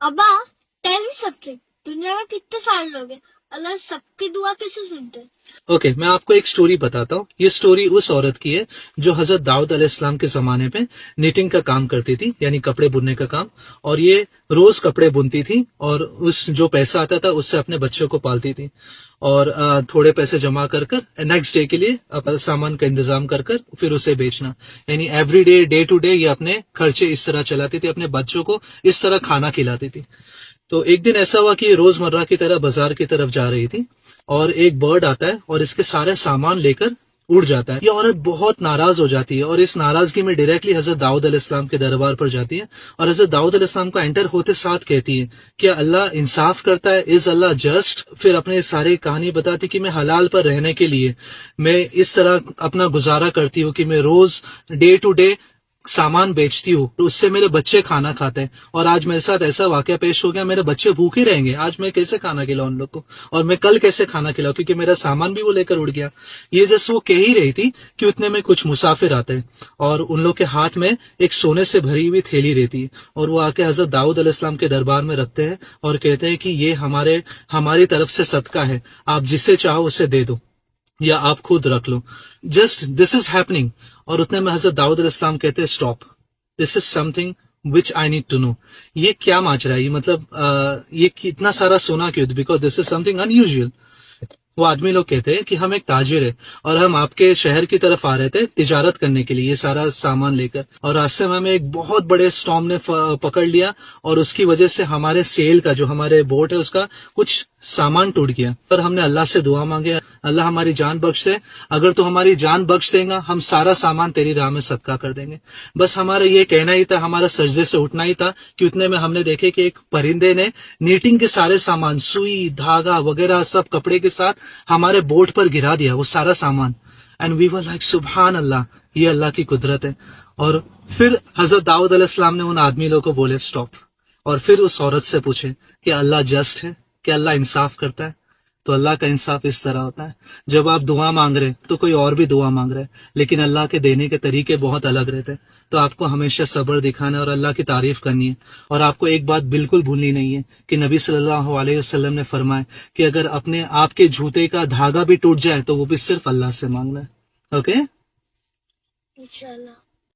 अब्बा tell me something, दुनिया में कितने सारे लोग हैं, अल्लाह सबकी दुआ कैसे सुनते हैं? ओके, मैं आपको एक स्टोरी बताता हूँ. ये स्टोरी उस औरत की है जो हजरत दाऊद अलैहिस्सलाम के जमाने पे निटिंग का काम करती थी, यानी कपड़े बुनने का काम. और ये रोज कपड़े बुनती थी और उस जो पैसा आता था उससे अपने बच्चों को पालती थी. और थोड़े पैसे जमा कर कर नेक्स्ट डे के लिए सामान का इंतजाम कर कर फिर उसे बेचना. यानी every day, day to day ये अपने खर्चे इस तरह चलाती थी, अपने बच्चों को इस तरह खाना खिलाती थी. तो एक दिन ऐसा हुआ कि ये रोजमर्रा की तरह बाजार की तरफ जा रही थी और एक बर्ड आता है और इसके सारे सामान लेकर उड़ जाता है. ये औरत बहुत नाराज हो जाती है और इस नाराजगी में डायरेक्टली हजरत दाऊद अलैहिस्सलाम के दरबार पर जाती है और हजरत दाऊद अलैहिस्सलाम को एंटर होते साथ कहती है कि अल्लाह इंसाफ करता है, इज अल्लाह जस्ट. फिर अपने सारी कहानी बताती कि मैं हलाल पर रहने के लिए मैं इस तरह अपना गुजारा करती हूँ कि मैं रोज डे टू डे सामान बेचती हूँ, तो उससे मेरे बच्चे खाना खाते हैं. और आज मेरे साथ ऐसा वाकया पेश हो गया, मेरे बच्चे भूखे रहेंगे. आज मैं कैसे खाना खिलाऊं उन लोग को, और मैं कल कैसे खाना खिलाऊं, क्योंकि मेरा सामान भी वो लेकर उड़ गया. ये जस्ट वो कह ही रही थी कि उतने में कुछ मुसाफिर आते हैं और उन लोग के हाथ में एक सोने से भरी हुई थैली रहती है और वो आके हजरत दाऊद अलैहिस्सलाम के दरबार में रखते हैं और कहते हैं कि ये हमारी तरफ से सदका है, आप जिसे चाहो उसे दे दो या आप खुद रख लो. Just this is happening. और उतने में हजरत दाऊद अलैहिस्सलाम कहते हैं stop, this is something which I need to know. ये क्या माजरा है, ये मतलब ये इतना सारा सोना क्यों, because this is something unusual. वो आदमी लोग कहते हैं कि हम एक ताजिर है और हम आपके शहर की तरफ आ रहे थे तिजारत करने के लिए ये सारा सामान लेकर, और रास्ते में हमें एक बहुत बड़े स्टॉर्म ने पकड़ लिया और उसकी वजह से हमारे सेल का, जो हमारे बोट है उसका कुछ सामान टूट गया. पर हमने अल्लाह से दुआ मांगे, अल्लाह हमारी जान बख्श दे, अगर तो हमारी जान बख्श देगा हम सारा सामान तेरी राह में सदका कर देंगे. बस हमारा ये कहना ही था, हमारा सजदे से उठना ही था कि उतने में हमने देखे कि एक परिंदे ने नीटिंग के सारे सामान, सुई, धागा वगैरह सब कपड़े के साथ हमारे बोट पर गिरा दिया, वो सारा सामान. एंड वी वर लाइक सुभान अल्लाह, ये अल्लाह की कुदरत है. और फिर हजरत दाऊद अलैहिस्सलाम ने उन आदमी लोगों को बोले स्टॉप, और फिर उस औरत से पूछे कि अल्लाह जस्ट है, कि अल्लाह इंसाफ करता है. तो अल्लाह का इंसाफ इस तरह होता है, जब आप दुआ मांग रहे तो कोई और भी दुआ मांग रहा है, लेकिन अल्लाह के देने के तरीके बहुत अलग रहते हैं. तो आपको हमेशा सब्र दिखाना है और अल्लाह की तारीफ करनी है. और आपको एक बात बिल्कुल भूलनी नहीं है कि नबी सल्लल्लाहु अलैहि वसल्लम ने फरमाया कि अगर अपने आपके जूते का धागा भी टूट जाए तो वो भी सिर्फ अल्लाह से मांगना है. ओके इंशाल्लाह.